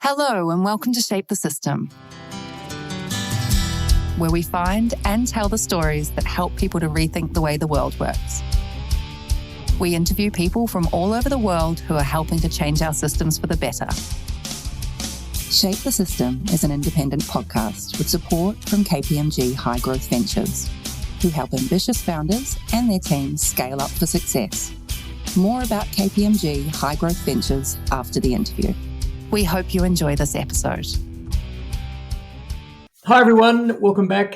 Hello and welcome to Shape the System, where we find and tell the stories that help people to rethink the way the world works. We interview people from all over the world who are helping to change our systems for the better. Shape the System is an independent podcast with support from KPMG High Growth Ventures, who help ambitious founders and their teams scale up for success. More about KPMG High Growth Ventures after the interview. We hope you enjoy this episode. Hi everyone, welcome back.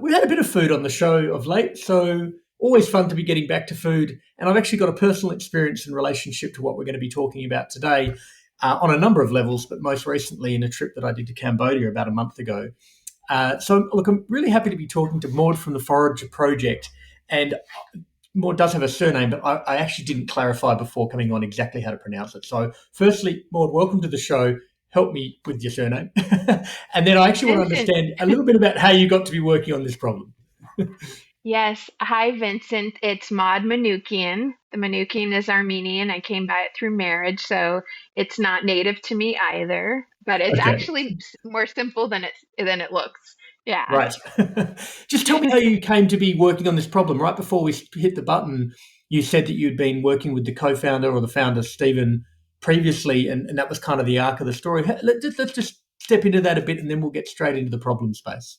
We had a bit of food on the show of late, so always fun to be getting back to food. And I've actually got a personal experience in relationship to what we're going to be talking about today on a number of levels, but most recently in a trip that I did to Cambodia about a month ago. So look, I'm really happy to be talking to Maude from the Forager Project. And Maude does have a surname, but I actually didn't clarify before coming on exactly how to pronounce it. So firstly, Maude, welcome to the show. Help me with your surname. And then I actually want to understand a little bit about how you got to be working on this problem. Yes. Hi, Vincent. It's Maude Manoukian. The Manoukian is Armenian. I came by it through marriage, so it's not native to me either. But it's actually more simple than it looks. Yeah. Right. Just tell me how you came to be working on this problem. Right before we hit the button, you said that you'd been working with the co-founder or the founder, Stephen, previously, and that was kind of the arc of the story. Let's just step into that a bit, and then we'll get straight into the problem space.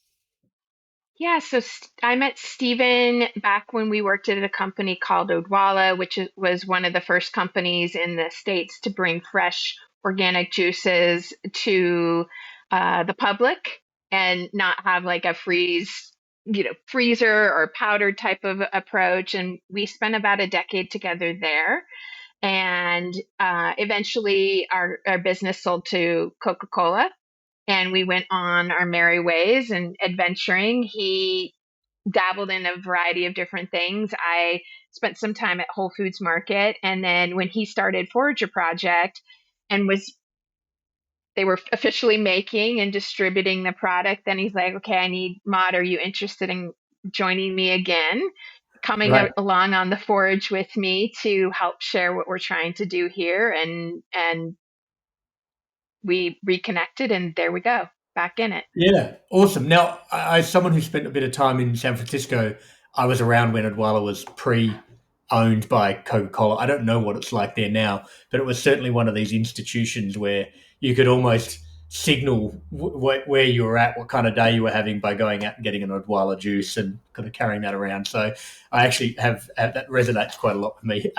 Yeah, so I met Stephen back when we worked at a company called Odwalla, which was one of the first companies in the States to bring fresh organic juices to the public and not have like a freezer or powdered type of approach. And we spent about a decade together there. And eventually our business sold to Coca-Cola. And we went on our merry ways and adventuring. He dabbled in a variety of different things. I spent some time at Whole Foods Market. And then when he started Forager Project and they were officially making and distributing the product, then he's like, okay, I need Maude. Are you interested in joining me again? Coming along on the forage with me to help share what we're trying to do here. And we reconnected and there we go, back in it. Yeah, awesome. Now, as someone who spent a bit of time in San Francisco, I was around when Odwalla was pre-owned by Coca-Cola. I don't know what it's like there now, but it was certainly one of these institutions where you could almost signal where you were at, what kind of day you were having by going out and getting an Odwalla juice and kind of carrying that around. So I actually have that resonates quite a lot with me.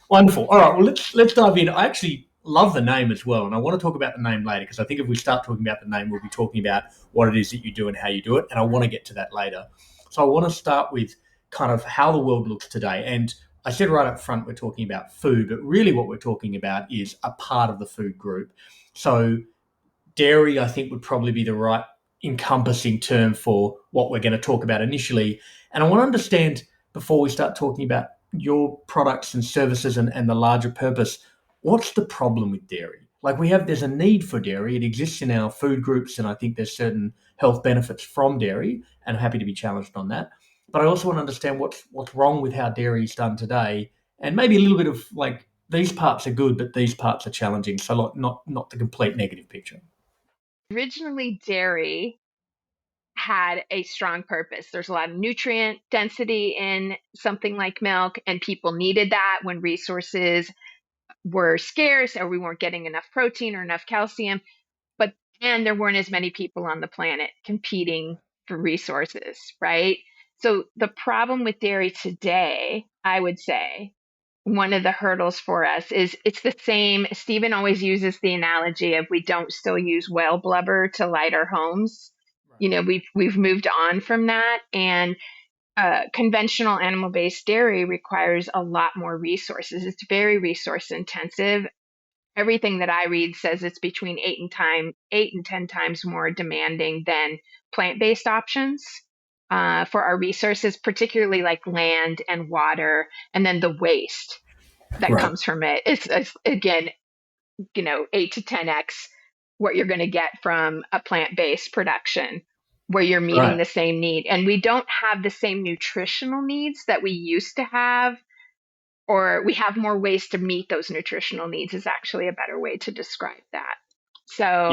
Wonderful. All right, well, let's dive in. I actually love the name as well, and I want to talk about the name later because I think if we start talking about the name, we'll be talking about what it is that you do and how you do it, and I want to get to that later. So I want to start with kind of how the world looks today. And I said right up front we're talking about food, but really what we're talking about is a part of the food group. So dairy, I think, would probably be the right encompassing term for what we're going to talk about initially. And I want to understand, before we start talking about your products and services and the larger purpose, what's the problem with dairy? Like there's a need for dairy. It exists in our food groups, and I think there's certain health benefits from dairy, and I'm happy to be challenged on that. But I also want to understand what's wrong with how dairy is done today, and maybe a little bit of like these parts are good, but these parts are challenging. So not the complete negative picture. Originally, dairy had a strong purpose. There's a lot of nutrient density in something like milk, and people needed that when resources were scarce or we weren't getting enough protein or enough calcium, and there weren't as many people on the planet competing for resources, right? So the problem with dairy today, I would say, one of the hurdles for us is it's the same. Stephen always uses the analogy of we don't still use whale blubber to light our homes. Right. You know, we've moved on from that, and conventional animal-based dairy requires a lot more resources. It's very resource intensive. Everything that I read says it's between 8 and 10 times more demanding than plant-based options for our resources, particularly like land and water, and then the waste that comes from it. It's again, 8 to 10x what you're going to get from a plant-based production where you're meeting the same need. And we don't have the same nutritional needs that we used to have, or we have more ways to meet those nutritional needs is actually a better way to describe that. So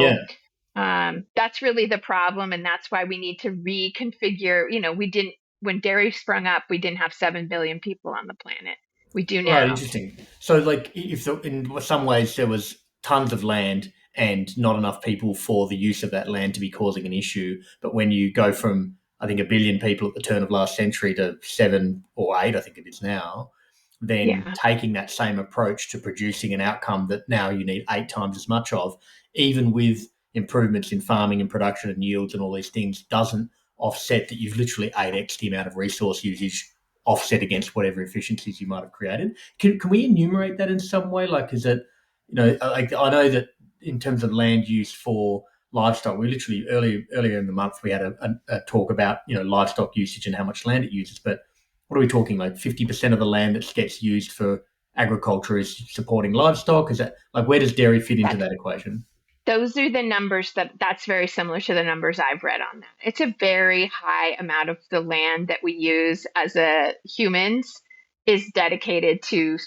Yeah. that's really the problem, and that's why we need to reconfigure. We didn't when dairy sprung up, we didn't have 7 billion people on the planet. We do Right, now. interesting. So, like, if in some ways there was tons of land and not enough people for the use of that land to be causing an issue, but when you go from, I think, a billion people at the turn of last century to 7 or 8, I think it is now, then Yeah. taking that same approach to producing an outcome that now you need 8 times as much of, even with improvements in farming and production and yields and all these things, doesn't offset that you've literally 8x the amount of resource usage offset against whatever efficiencies you might have created. Can we enumerate that in some way? Like, is it, like I know that in terms of land use for livestock, we literally earlier in the month we had a talk about livestock usage and how much land it uses. But what are we talking, like 50% of the land that gets used for agriculture is supporting livestock? Is that, like, where does dairy fit into That's that equation? Those are the numbers that's very similar to the numbers I've read on that. It's a very high amount of the land that we use as a humans is dedicated to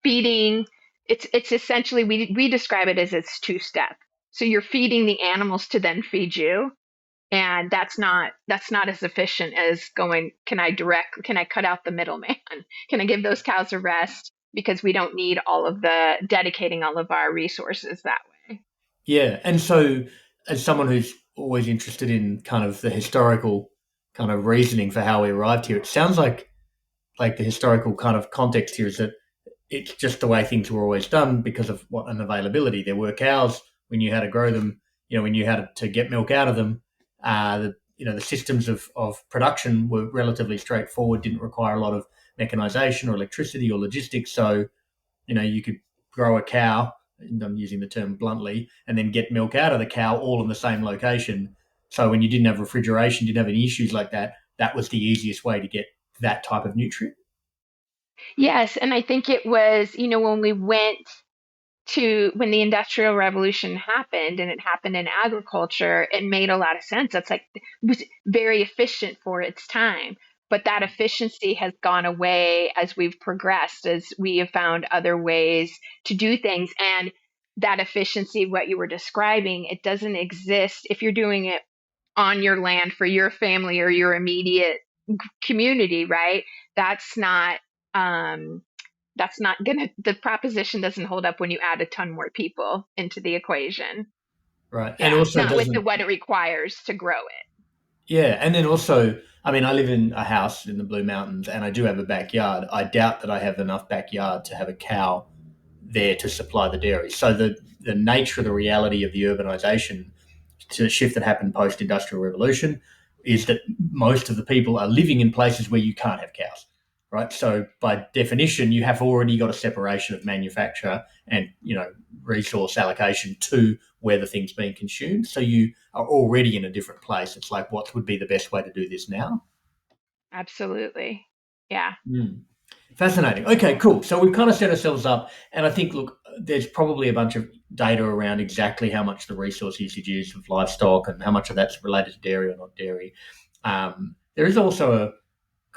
feeding. It's essentially we describe it as it's two-step. So you're feeding the animals to then feed you, and that's not as efficient as going, can I cut out the middleman? Can I give those cows a rest? Because we don't need all of the dedicating all of our resources that way. Yeah, and so as someone who's always interested in kind of the historical kind of reasoning for how we arrived here, it sounds like the historical kind of context here is that it's just the way things were always done because of what an availability. There were cows. We knew how to grow them. We knew how to get milk out of them. The systems of production were relatively straightforward. Didn't require a lot of mechanization or electricity or logistics. So you could grow a cow. And I'm using the term bluntly, and then get milk out of the cow all in the same location. So when you didn't have refrigeration, didn't have any issues like that, that was the easiest way to get that type of nutrient. Yes, and I think it was, when we went when the Industrial Revolution happened and it happened in agriculture, it made a lot of sense. That's like it was very efficient for its time. But that efficiency has gone away as we've progressed, as we have found other ways to do things. And that efficiency, what you were describing, it doesn't exist if you're doing it on your land for your family or your immediate community, right? That's not um the proposition doesn't hold up when you add a ton more people into the equation. Right. And Yeah, also not with the doesn't. what it requires to grow it. Yeah, and then also, I mean, I live in a house in the Blue Mountains, and I do have a backyard. I doubt that I have enough backyard to have a cow there to supply the dairy. So the nature of the reality of the urbanization to the shift that happened post industrial revolution is that most of the people are living in places where you can't have cows, right? So by definition, you have already got a separation of manufacture and resource allocation to where the thing's being consumed. So you are already in a different place. It's like, what would be the best way to do this now? Absolutely. Yeah. Mm. Fascinating. Okay, cool. So we've kind of set ourselves up, and I think, look, there's probably a bunch of data around exactly how much the resource usage is of livestock and how much of that's related to dairy or not dairy. There is also a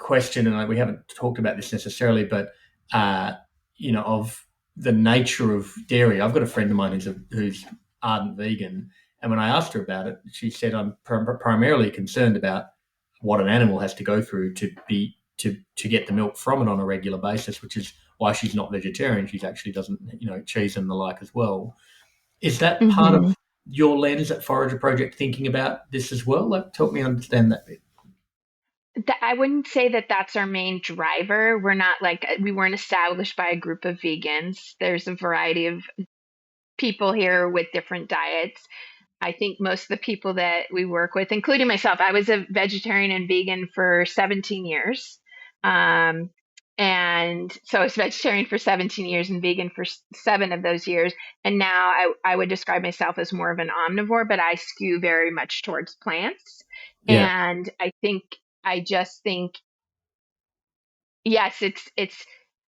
question, and we haven't talked about this necessarily, but of the nature of dairy. I've got a friend of mine who's ardent vegan, and when I asked her about it, she said, "I'm primarily concerned about what an animal has to go through to get the milk from it on a regular basis, which is why she's not vegetarian. She actually doesn't, cheese and the like as well." Is that part hmm of your lens at Forager Project thinking about this as well? Like, help me understand that bit. I wouldn't say that that's our main driver. We weren't established by a group of vegans. There's a variety of people here with different diets. I think most of the people that we work with, including myself, I was a vegetarian and vegan for 17 years. Um, and so I was vegetarian for 17 years and vegan for 7 of those years. And now I would describe myself as more of an omnivore, but I skew very much towards plants. Yeah. And I just think yes,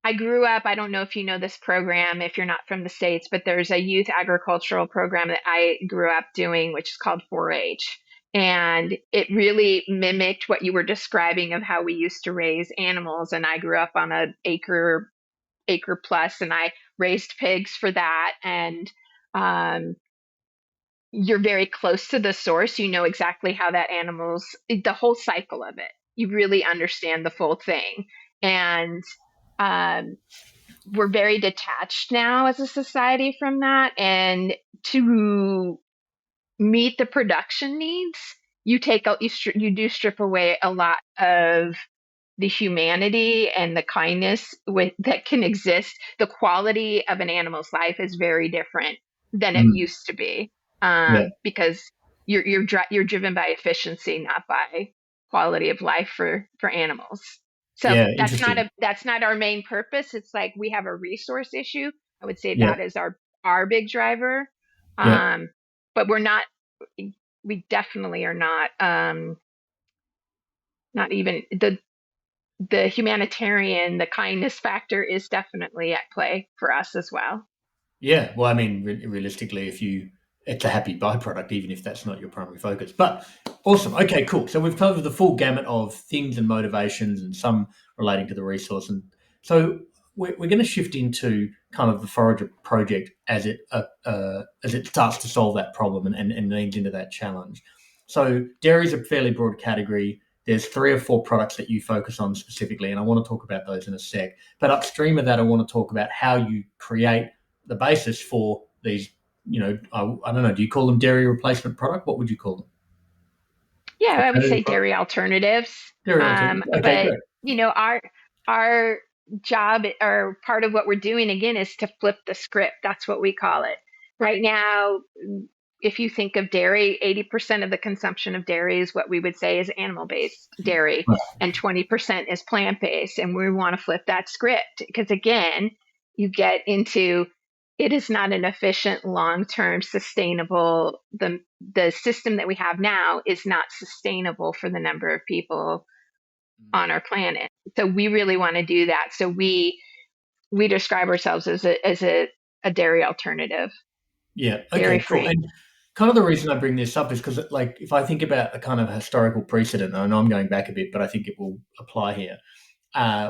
I grew up, I don't know if you know this program if you're not from the States, but there's a youth agricultural program that I grew up doing, which is called 4-H. And it really mimicked what you were describing of how we used to raise animals. And I grew up on an acre plus, and I raised pigs for that. And um, you're very close to the source. You know exactly how that animal's, the whole cycle of it. You really understand the full thing. And um, we're very detached now as a society from that. And to meet the production needs, you take out, you do strip away a lot of the humanity and the kindness that can exist. The quality of an animal's life is very different than it Mm. used to be, Yeah. because you're driven by efficiency, not by quality of life for animals. So Yeah. that's Interesting. that's not our main purpose. It's like we have a resource issue. I would say Yeah. that is our big driver, Yeah. but we're not. We definitely are not. Not even the humanitarian, the kindness factor is definitely at play for us as well. Yeah, well, I mean, realistically, it's a happy byproduct, even if that's not your primary focus. But awesome. Okay, cool. So we've covered the full gamut of things and motivations, and some relating to the resource. And so we're going to shift into kind of the Forager project as it starts to solve that problem and leans into that challenge. So dairy is a fairly broad category. There's 3 or 4 products that you focus on specifically, and I want to talk about those in a sec. But upstream of that, I want to talk about how you create the basis for these, I don't know, do you call them dairy replacement product? What would you call them? Yeah, I would Alternative say product? dairy alternatives. Dairy alternative. Okay, But great. our job or part of what we're doing again is to flip the script. That's what we call it. Right now, if you think of dairy, 80% of the consumption of dairy is what we would say is animal-based dairy, Right. and 20% is plant-based. And we want to flip that script because again, you get into it is not an efficient, long-term, sustainable. The system that we have now is not sustainable for the number of people on our planet. So we really want to do that. So we describe ourselves as a dairy alternative, Yeah. dairy Okay, cool. free. And kind of the reason I bring this up is because, like, if I think about a kind of historical precedent, I know I'm going back a bit, but I think it will apply here.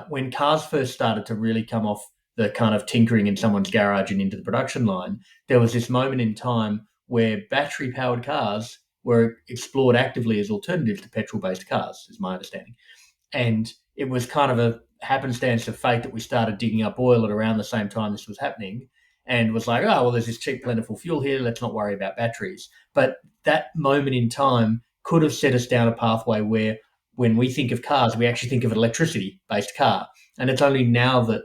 When cars first started to really come off the kind of tinkering in someone's garage and into the production line, there was this moment in time where battery powered cars were explored actively as alternatives to petrol based cars, is my understanding. And it was kind of a happenstance of fate that we started digging up oil at around the same time this was happening and was like, oh, well, there's this cheap, plentiful fuel here. Let's not worry about batteries. But that moment in time could have set us down a pathway where when we think of cars, we actually think of an electricity based car. And it's only now that,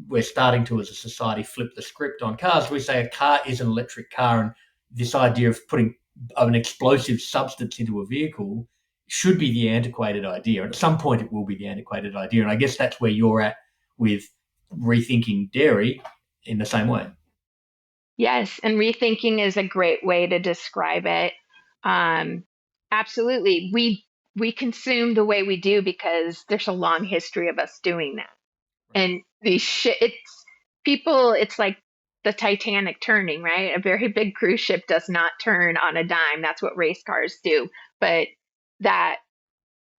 we're starting to, as a society, flip the script on cars. We say a car is an electric car. And this idea of putting an explosive substance into a vehicle should be the antiquated idea. And at some point, it will be the antiquated idea. And I guess that's where you're at with rethinking dairy in the same way. Yes, and rethinking is a great way to describe it. Um, Absolutely. We consume the way we do because there's a long history of us doing that. And it's people, it's like the Titanic turning, right? A very big cruise ship does not turn on a dime. That's what race cars do. But that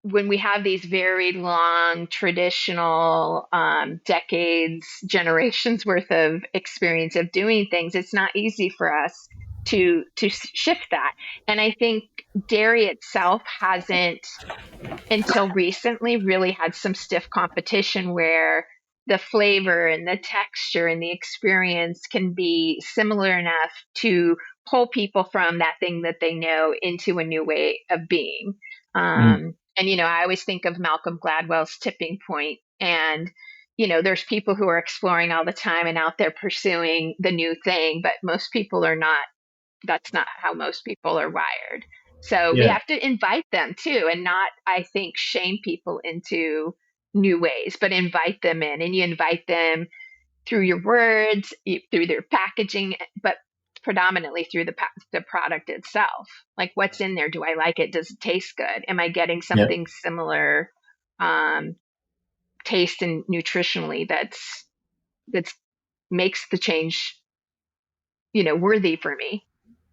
when we have these very long, traditional, decades, generations worth of experience of doing things, it's not easy for us to shift that. And I think dairy itself hasn't until recently really had some stiff competition where the flavor and the texture and the experience can be similar enough to pull people from that thing that they know into a new way of being. Mm. And, I always think of Malcolm Gladwell's tipping point. And, there's people who are exploring all the time and out there pursuing the new thing, but most people are not. That's not how most people are wired. So we Yeah. have to invite them too, and not, I think, shame people into new ways, but invite them in. And you invite them through your words, through their packaging, but predominantly through the product itself. Like, what's in there? Do I like it? Does it taste good? Am I getting Yeah. something similar, um, taste and nutritionally that's makes the change, worthy for me?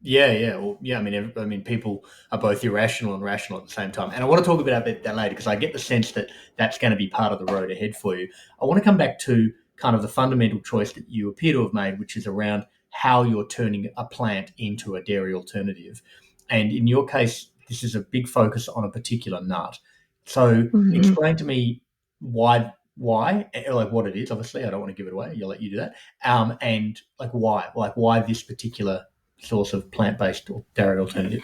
Yeah, yeah, well, yeah. I mean, people are both irrational and rational at the same time. And I want to talk about that later because I get the sense that that's going to be part of the road ahead for you. I want to come back to kind of the fundamental choice that you appear to have made, which is around how you're turning a plant into a dairy alternative. And in your case, this is a big focus on a particular nut. So Mhm. explain to me like what it is. Obviously, I don't want to give it away. I'll let you do that. And why this particular source of plant-based or dairy alternative?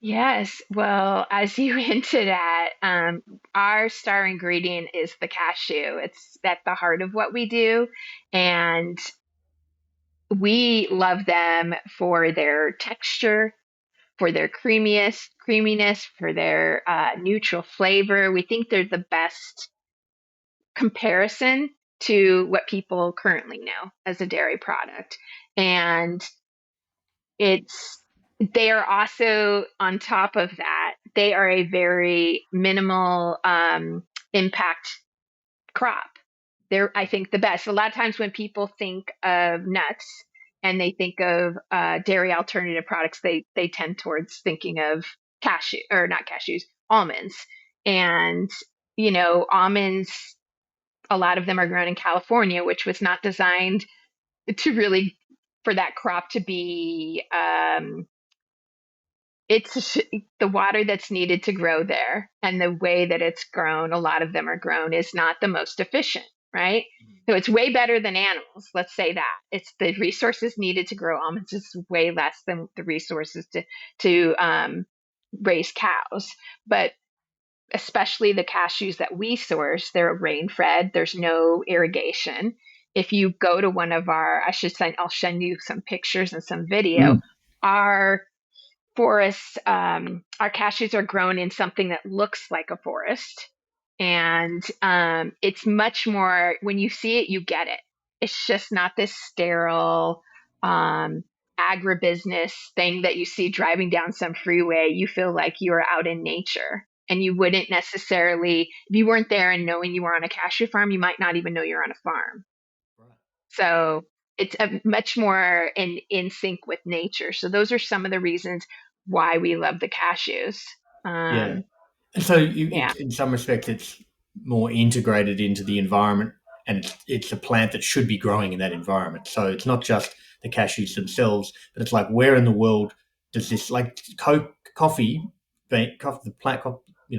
Yes. Well, as you hinted at, our star ingredient is the cashew. It's at the heart of what we do. And we love them for their texture, for their creaminess, for their neutral flavor. We think they're the best comparison to what people currently know as a dairy product. And it's they are also on top of that, they are a very minimal impact crop. They're, I think, the best. A lot of times when people think of nuts and they think of dairy alternative products, they tend towards thinking of cashew or not cashews, almonds. And almonds, a lot of them are grown in California, which was not designed to really for that crop to be it's the water that's needed to grow there and the way that it's grown, a lot of them are grown, is not the most efficient, right? So it's way better than animals, let's say that. It's the resources needed to grow almonds is way less than the resources to raise cows. But especially the cashews that we source, they're rain fed, there's no irrigation. If you go to one of our, I'll send you some pictures and some video. Mm. Our forests, our cashews are grown in something that looks like a forest. And it's much more, when you see it, you get it. It's just not this sterile agribusiness thing that you see driving down some freeway. You feel like you're out in nature. And you wouldn't necessarily, if you weren't there and knowing you were on a cashew farm, you might not even know you're on a farm. Right. So it's a much more in sync with nature. So those are some of the reasons why we love the cashews. Yeah. Um, And so yeah. in some respects, it's more integrated into the environment, and it's a plant that should be growing in that environment. So it's not just the cashews themselves, but it's like where in the world does this like coffee, the plant,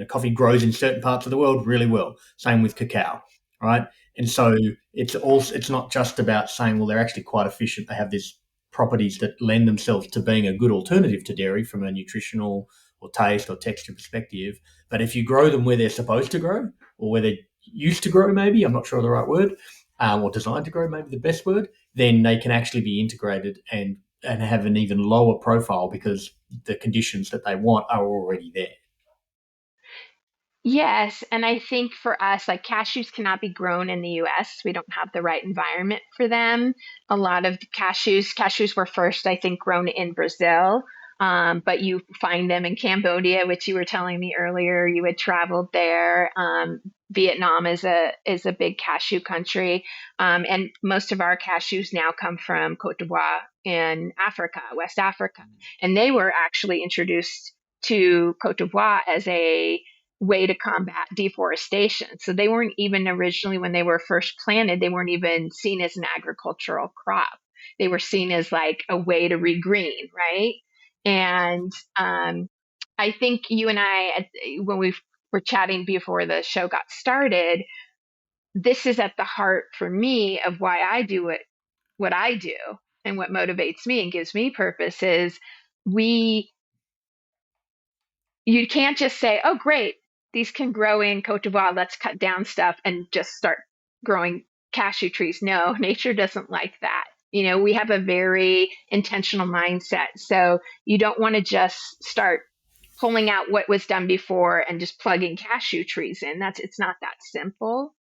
coffee grows in certain parts of the world really well. Same with cacao, right? And so it's not just about saying, well, they're actually quite efficient. They have these properties that lend themselves to being a good alternative to dairy from a nutritional or taste or texture perspective. But if you grow them where they're supposed to grow, or where they're used to grow, maybe, I'm not sure of the right word, or designed to grow, maybe the best word, then they can actually be integrated and have an even lower profile because the conditions that they want are already there. Yes, and I think for us, like cashews cannot be grown in the US. We don't have the right environment for them. A lot of cashews were first, I think, grown in Brazil. But you find them in Cambodia, which you were telling me earlier. You had traveled there. Vietnam is a big cashew country, and most of our cashews now come from Cote d'Ivoire in Africa, West Africa, and they were actually introduced to Cote d'Ivoire as a way to combat deforestation. So they weren't even originally, when they were first planted, they weren't even seen as an agricultural crop. They were seen as like a way to regreen, right? And I think you and I, when we were chatting before the show got started, this is at the heart for me of why I do what I do, and what motivates me and gives me purpose is we you can't just say, oh, great, these can grow in Cote d'Ivoire. Let's cut down stuff and just start growing cashew trees. No, nature doesn't like that. We have a very intentional mindset. So you don't want to just start pulling out what was done before and just plugging cashew trees in. It's not that simple.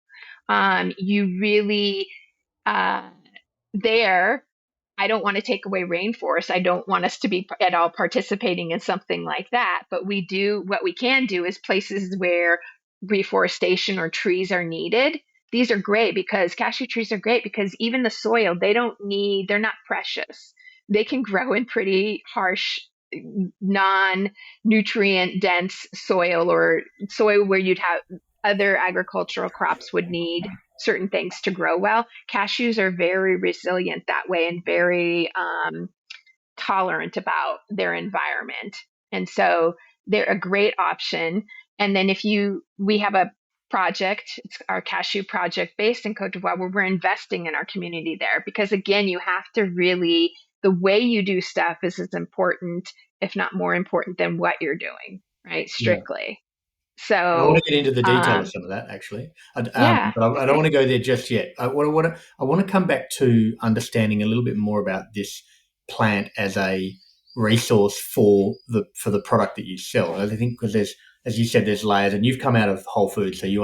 You really, uh, there I don't want to take away rainforests. I don't want us to be at all participating in something like that. But what we can do is places where reforestation or trees are needed. These are great because cashew trees are great because even the soil, they're not precious. They can grow in pretty harsh, non nutrient dense soil, or soil where you'd have other agricultural crops would need certain things to grow well. Cashews are very resilient that way and very tolerant about their environment. And so they're a great option. And then we have a project, it's our cashew project based in Cote d'Ivoire, where we're investing in our community there. Because again, you have to really, the way you do stuff is as important, if not more important than what you're doing, right? Yeah. Strictly. And I want So, to get into the detail of some of that, actually, yeah, but I don't okay. want to go there just yet. I want to come back to understanding a little bit more about this plant as a resource for the product that you sell. I think because there's, as you said, there's layers, and you've come out of Whole Foods, so you've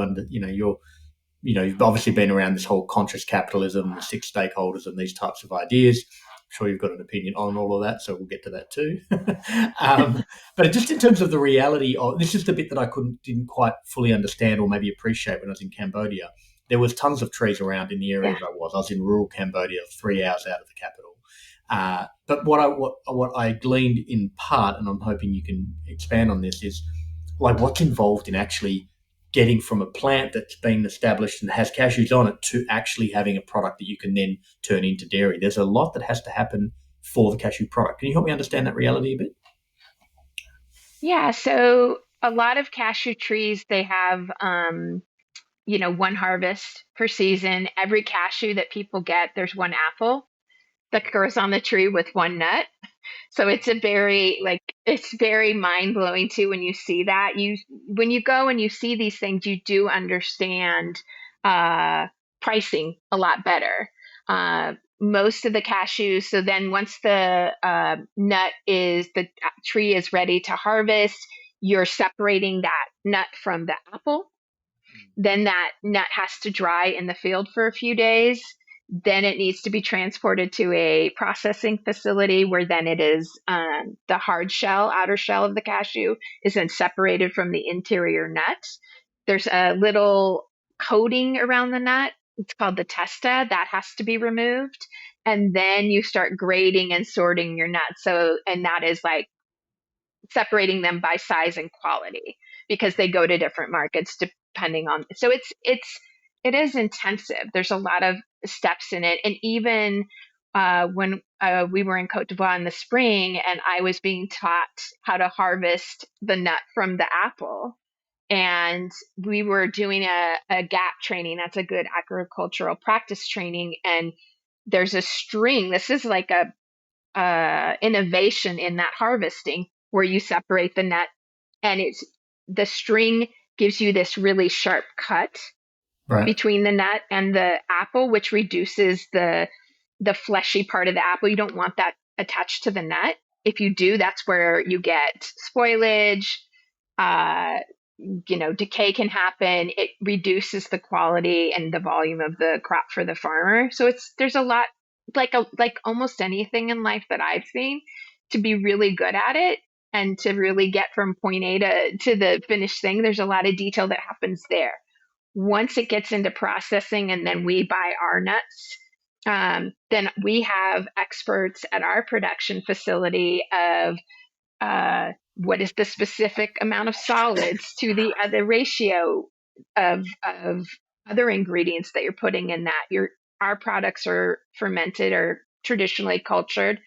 obviously been around this whole conscious capitalism, the six stakeholders, and these types of ideas. I'm sure you've got an opinion on all of that, so we'll get to that too. But just in terms of the reality of this, is the bit that I didn't quite fully understand or maybe appreciate when I was in Cambodia. There was tons of trees around in the area Yeah. that I was. I was in rural Cambodia, 3 hours out of the capital. But what I gleaned in part, and I'm hoping you can expand on this, is like what's involved in actually getting from a plant that's been established and has cashews on it to actually having a product that you can then turn into dairy. There's a lot that has to happen for the cashew product. Can you help me understand that reality a bit? Yeah. So a lot of cashew trees, they have, one harvest per season. Every cashew that people get, there's one apple that grows on the tree with one nut. So it's very mind blowing too when you see that. When you go and you see these things, you do understand uh, pricing a lot better. Most of the cashews. So then once the the tree is ready to harvest, you're separating that nut from the apple. Then that nut has to dry in the field for a few days. Then it needs to be transported to a processing facility where then it is the hard shell, outer shell of the cashew is then separated from the interior nut. There's a little coating around the nut. It's called the testa that has to be removed. And then you start grading and sorting your nuts. So, and that is like separating them by size and quality because they go to different markets depending on. So it is intensive. There's a lot of steps in it, and even when we were in Cote d'Ivoire in the spring, and I was being taught how to harvest the nut from the apple. And we were doing a gap training. That's a good agricultural practice training. And there's a string. This is like a innovation in that harvesting where you separate the nut and the string gives you this really sharp cut Right. between the nut and the apple, which reduces the fleshy part of the apple. You don't want that attached to the nut. If you do, that's where you get spoilage. Uh, decay can happen. It reduces the quality and the volume of the crop for the farmer. So there's a lot, like almost anything in life that I've seen, to be really good at it and to really get from point A to the finished thing. There's a lot of detail that happens there. Once it gets into processing and then we buy our nuts, then we have experts at our production facility of what is the specific amount of solids to the other ratio of other ingredients that you're putting in that. Our products are fermented or traditionally cultured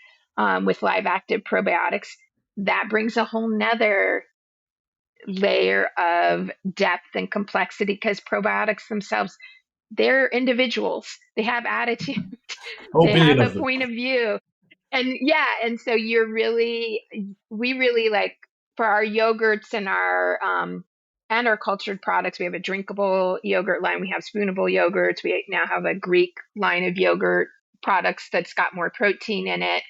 with live active probiotics. That brings a whole nother layer of depth and complexity because probiotics themselves, they're individuals. They have attitude. Whole They billion have a of them. point of view. And yeah, and so we really like for our yogurts and our cultured products, we have a drinkable yogurt line, we have spoonable yogurts, we now have a Greek line of yogurt products that's got more protein in it.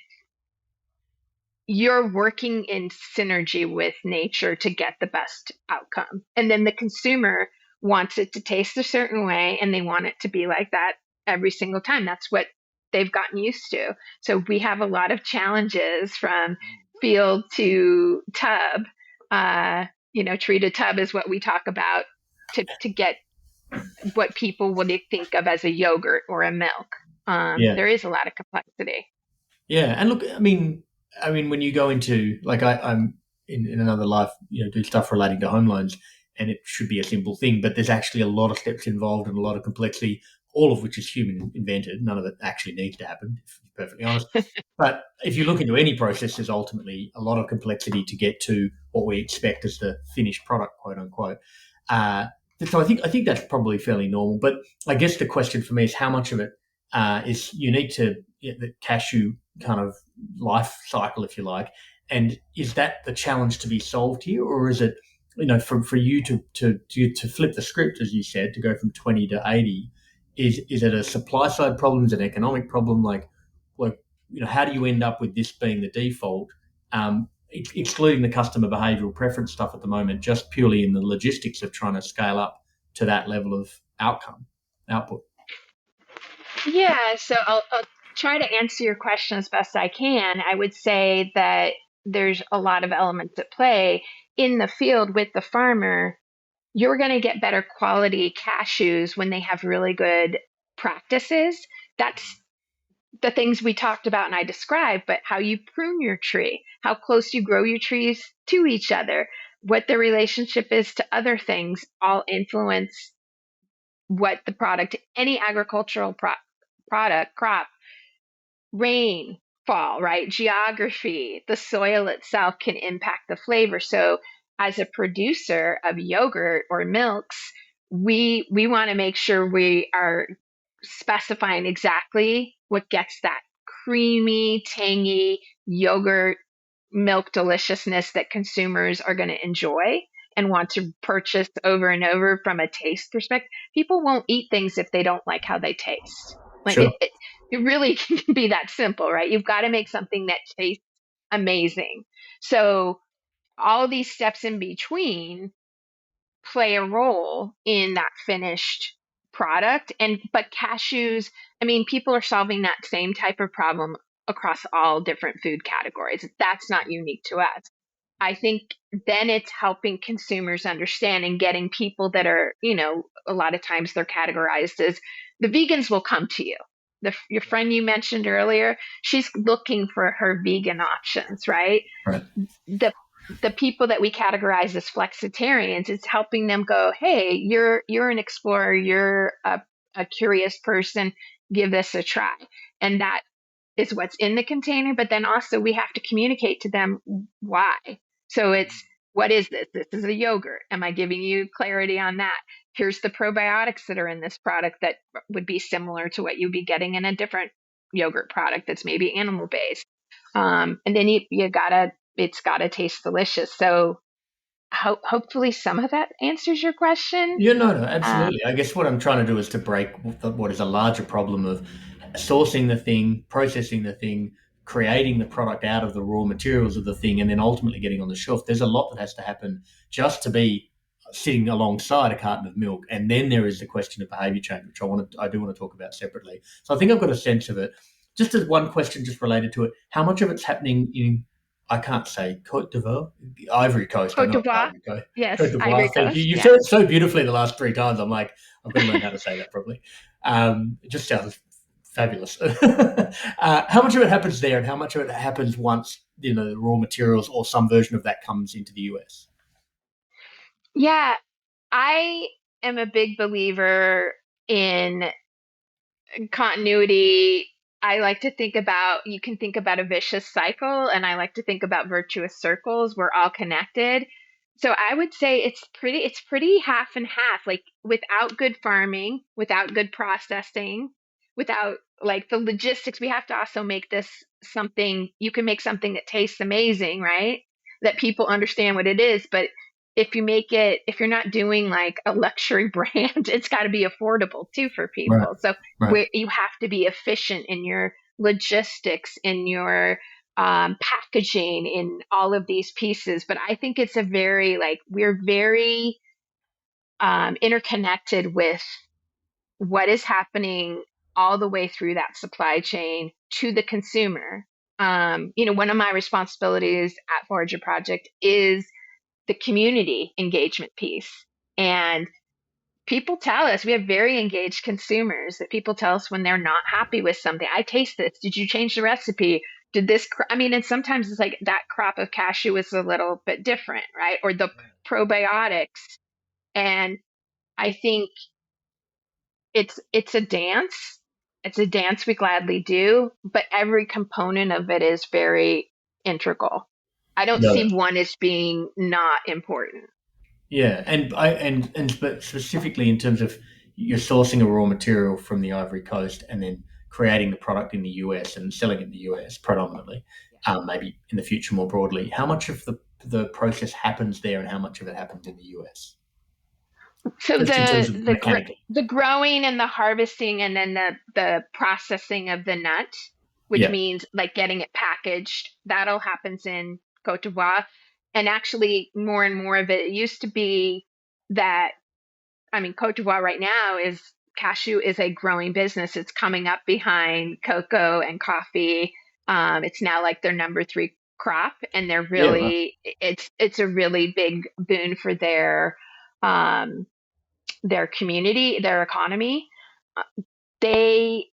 You're working in synergy with nature to get the best outcome. And then the consumer wants it to taste a certain way and they want it to be like that every single time. That's what they've gotten used to. So we have a lot of challenges from field to tub. Tree to tub is what we talk about to get what people would think of as a yogurt or a milk. Yeah. There is a lot of complexity. Yeah. And look, I mean, when you go into like I'm in another life, do stuff relating to home loans. and it should be a simple thing, but there's actually a lot of steps involved and a lot of complexity, all of which is human invented. None of it actually needs to happen, if you're perfectly honest. But if you look into any process, there's ultimately a lot of complexity to get to what we expect as the finished product, quote unquote. So I think that's probably fairly normal. But I guess the question for me is how much of it is unique to the cashew kind of life cycle, if you like, and is that the challenge to be solved here, or is it, for you to flip the script, as you said, to go from 20 to 80? Is it a supply side problem? Is it an economic problem? Like how do you end up with this being the default? Excluding the customer behavioural preference stuff at the moment, just purely in the logistics of trying to scale up to that level of output. Yeah, so I'll try to answer your question as best I can. I would say that there's a lot of elements at play in the field with the farmer. You're going to get better quality cashews when they have really good practices. That's the things we talked about and I described, but how you prune your tree, how close you grow your trees to each other, what the relationship is to other things, all influence what the product, any agricultural product, crop, rain, fall, right? Geography, the soil itself can impact the flavor. So as a producer of yogurt or milks, we want to make sure we are specifying exactly what gets that creamy, tangy yogurt milk deliciousness that consumers are going to enjoy and want to purchase over and over from a taste perspective. People won't eat things if they don't like how they taste. Like Sure. it really can be that simple, right? You've got to make something that tastes amazing. So all these steps in between play a role in that finished product. But cashews, I mean, people are solving that same type of problem across all different food categories. That's not unique to us. I think then it's helping consumers understand and getting people that are, a lot of times they're categorized as the vegans will come to you. Your friend you mentioned earlier, she's looking for her vegan options, right? Right. The people that we categorize as flexitarians, it's helping them go, hey, you're an explorer, you're a curious person, give this a try. And that is what's in the container, but then also we have to communicate to them why. So it's, what is this? This is a yogurt. Am I giving you clarity on that? Here's the probiotics that are in this product that would be similar to what you'd be getting in a different yogurt product that's maybe animal based. And then it's gotta taste delicious. So hopefully some of that answers your question. Yeah, no, absolutely. I guess what I'm trying to do is to break what is a larger problem of sourcing the thing, processing the thing, creating the product out of the raw materials of the thing, and then ultimately getting on the shelf. There's a lot that has to happen just to be sitting alongside a carton of milk, and then there is the question of behaviour change, which I do want to talk about separately. So I think I've got a sense of it. Just as one question, just related to it, how much of it's happening in, I can't say Cote d'Ivoire, Ivory Coast. I Cote know it's d'Ivoire. Ivory Coast. Yes, Cote d'Ivoire. Ivory Thank you. Coast. You Yeah. said it so beautifully the last 3 times. I'm like, I've got to learn how to say that properly. It just sounds fabulous. How much of it happens there, and how much of it happens once the raw materials or some version of that comes into the US? Yeah, I am a big believer in continuity. I like to think about, you can think about a vicious cycle, and I like to think about virtuous circles. We're all connected. So I would say it's pretty half and half. Like without good farming, without good processing, without like the logistics, we have to also make this something, you can make something that tastes amazing, right? That people understand what it is, but if you're not doing like a luxury brand, it's got to be affordable too for Right. people. So Right. you have to be efficient in your logistics, in your packaging, in all of these pieces. But I think it's we're very interconnected with what is happening all the way through that supply chain to the consumer. One of my responsibilities at Forager Project is the community engagement piece. And people tell us, we have very engaged consumers, that people tell us when they're not happy with something. I taste this. Did you change the recipe? Did this? And sometimes it's like that crop of cashew is a little bit different, right? Or the probiotics And I think it's a dance. It's a dance we gladly do, but every component of it is very integral. I don't No. see one as being not important. Yeah, specifically in terms of you're sourcing a raw material from the Ivory Coast and then creating the product in the US and selling it in the US predominantly, maybe in the future more broadly. How much of the process happens there, and how much of it happens in the US? So Just in terms of mechanically. the growing and the harvesting and then the processing of the nut, which Yeah, means like getting it packaged, that all happens in Cote d'Ivoire. And actually more and more of it used to be that, I mean, Cote d'Ivoire right now is cashew is a growing business. It's coming up behind cocoa and coffee. It's now like their number three crop, and they're yeah, right. really it's a really big boon for um, their community, their economy. They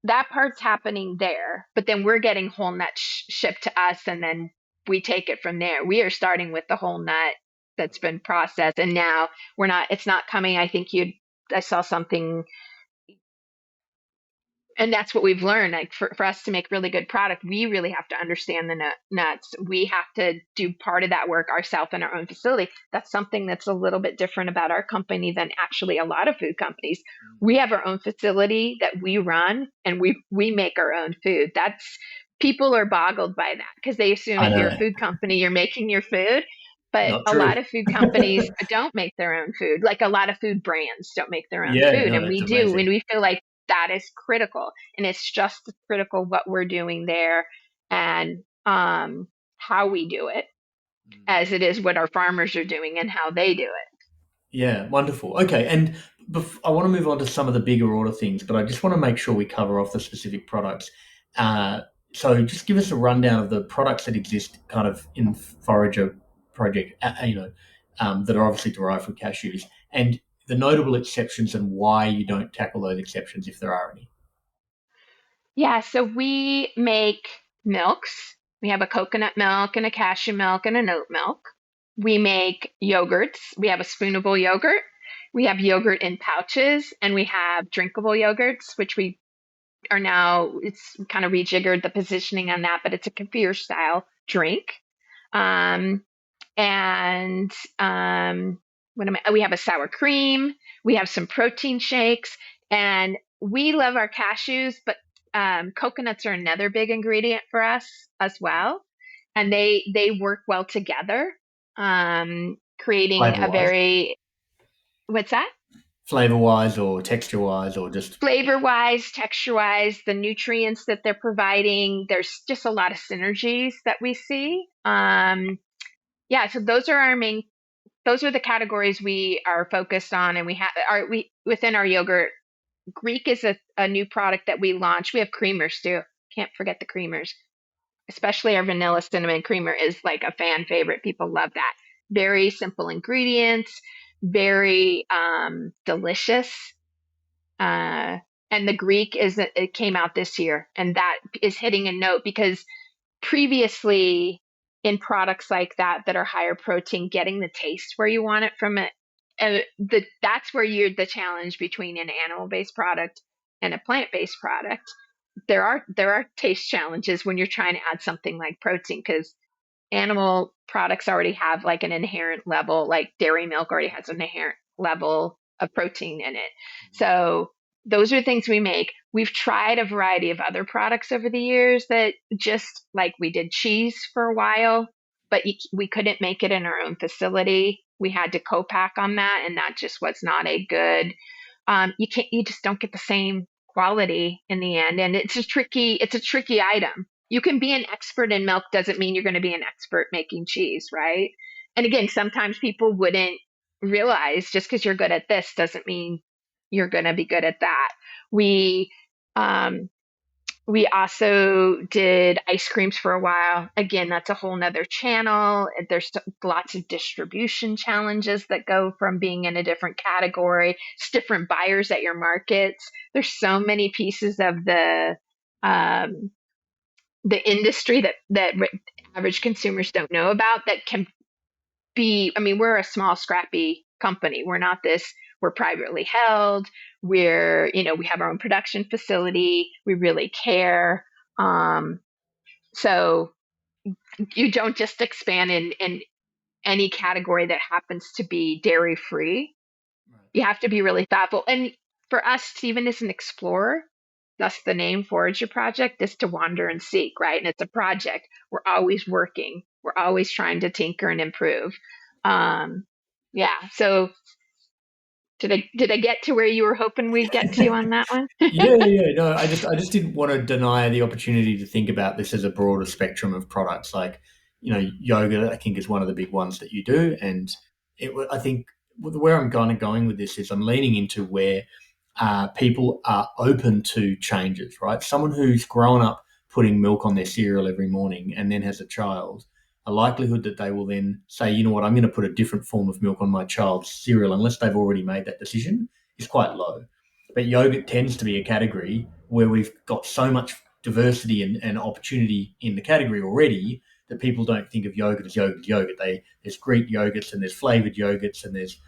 that part's happening there, but then we're getting whole nut shipped to us, and then we take it from there. We are starting with the whole nut that's been processed, and now we're not. It's not coming. I think you. I saw something, and that's what we've learned. Like for us to make really good product, we really have to understand the nuts. We have to do part of that work ourselves in our own facility. That's something that's a little bit different about our company than actually a lot of food companies. We have our own facility that we run, and we make our own food. That's People are boggled by that because they assume I if you're know. a food company, you're making your food. But Not a lot true. of food companies don't make their own food. Like a lot of food brands don't make their own Yeah, food, no, and that's we do, amazing. and we feel like that is critical, and it's just as critical what we're doing there and how we do it as it is what our farmers are doing and how they do it. Yeah, wonderful. Okay, and I want to move on to some of the bigger order things, but I just want to make sure we cover off the specific products. Uh, so, just give us a rundown of the products that exist, kind of in Forager Project, that are obviously derived from cashews, and the notable exceptions and why you don't tackle those exceptions if there are any. Yeah, so we make milks. We have a coconut milk and a cashew milk and an oat milk. We make yogurts. We have a spoonable yogurt. We have yogurt in pouches, and we have drinkable yogurts, which we are now, it's kind of rejiggered the positioning on that, but it's a kefir style drink. Um, and we have a sour cream. We have some protein shakes, and we love our cashews, but coconuts are another big ingredient for us as well, and they work well together, creating Flavor a wise, very what's that? flavor wise, or texture wise, or just Flavor wise, texture wise, the nutrients that they're providing. There's just a lot of synergies that we see. Yeah, so those are the categories we are focused on, and we within our yogurt. Greek is a new product that we launched. We have creamers too. Can't forget the creamers, especially our vanilla cinnamon creamer is like a fan favorite. People love that. Very simple ingredients, very delicious. Uh, and the Greek is it came out this year, and that is hitting a note because previously in products like that are higher protein, getting the taste where you want it from it, that's where you're the challenge between an animal-based product and a plant-based product. There are taste challenges when you're trying to add something like protein because animal products already have like an inherent level, like dairy milk already has an inherent level of protein in it. So those are things we make. We've tried a variety of other products over the years that just like we did cheese for a while, but we couldn't make it in our own facility. We had to co-pack on that, and that just was not a good. You just don't get the same quality in the end, and it's a tricky item. You can be an expert in milk doesn't mean you're going to be an expert making cheese, right? And again, sometimes people wouldn't realize just because you're good at this doesn't mean you're going to be good at that. We um, we also did ice creams for a while. Again, that's a whole nother channel. There's lots of distribution challenges that go from being in a different category. It's different buyers at your markets. There's so many pieces of um, the industry that average consumers don't know about that can be. I mean, we're a small, scrappy company. We're privately held. We have our own production facility. We really care. So you don't just expand in any category that happens to be dairy free. You have to be really thoughtful. And for us, Stephen is an explorer. That's the name Forager Project, is to wander and seek, right? And it's a project. We're always working. We're always trying to tinker and improve. Yeah. So did I get to where you were hoping we'd get to on that one? Yeah. No, I just didn't want to deny the opportunity to think about this as a broader spectrum of products. Like, yoga, I think, is one of the big ones that you do, and I think where I'm kind of going with this is I'm leaning into where people are open to changes. Right, someone who's grown up putting milk on their cereal every morning and then has a child. A likelihood that they will then say, you know what, I'm going to put a different form of milk on my child's cereal, unless they've already made that decision, is quite low. But yogurt tends to be a category where we've got so much diversity and opportunity in the category already that people don't think of yogurt as yogurt as yogurt. There's Greek yogurts and there's flavored yogurts and there's,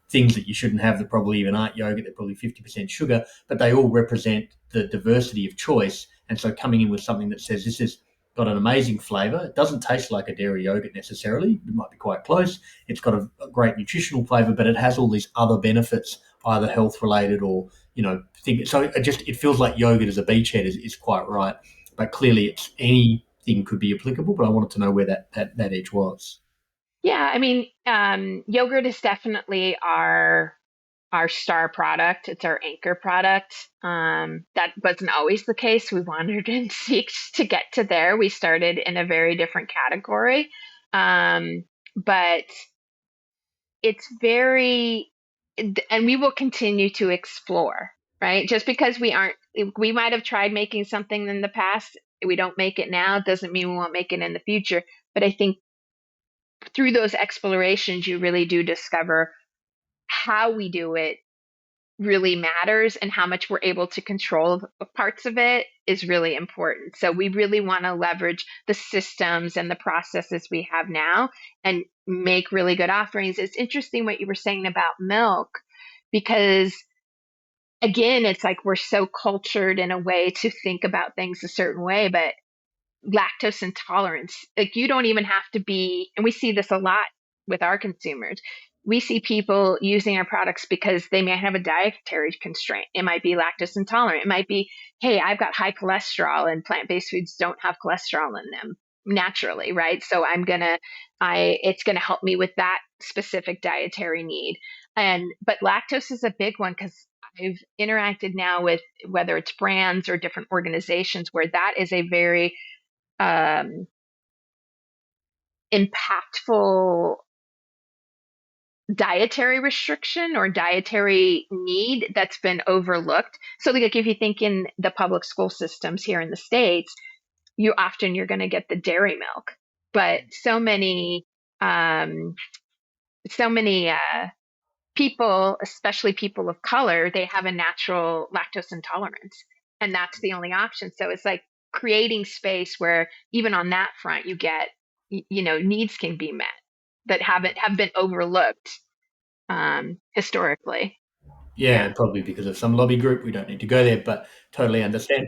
things that you shouldn't have that probably even aren't yogurt. They're probably 50% sugar, but they all represent the diversity of choice. And so coming in with something that says this has got an amazing flavor. It doesn't taste like a dairy yogurt necessarily. It might be quite close. It's got a great nutritional flavor, but it has all these other benefits, either health related or so it feels like yogurt as a beachhead is quite right, but clearly it's anything could be applicable. But I wanted to know where that edge was. Yeah, I mean, yogurt is definitely our star product. It's our anchor product. That wasn't always the case. We wandered and seeked to get to there. We started in a very different category, but it's very, and we will continue to explore. Right? Just because we might have tried making something in the past, we don't make it now, doesn't mean we won't make it in the future. But I think through those explorations, you really do discover how we do it really matters, and how much we're able to control parts of it is really important. So we really want to leverage the systems and the processes we have now and make really good offerings. It's interesting what you were saying about milk, because again, it's like we're so cultured in a way to think about things a certain way, but lactose intolerance, like you don't even have to be, and we see this a lot with our consumers. We see people using our products because they may have a dietary constraint. It might be lactose intolerant. It might be, hey, I've got high cholesterol and plant-based foods don't have cholesterol in them naturally, right? So it's gonna help me with that specific dietary need. But lactose is a big one, because I've interacted now with, whether it's brands or different organizations, where that is a very impactful dietary restriction or dietary need that's been overlooked. So like if you think in the public school systems here in the States, you're going to get the dairy milk, but so many people, especially people of color, they have a natural lactose intolerance, and that's the only option. So it's like creating space where even on that front, you get, needs can be met that have been overlooked historically. Yeah, probably because of some lobby group. We don't need to go there, but totally understand.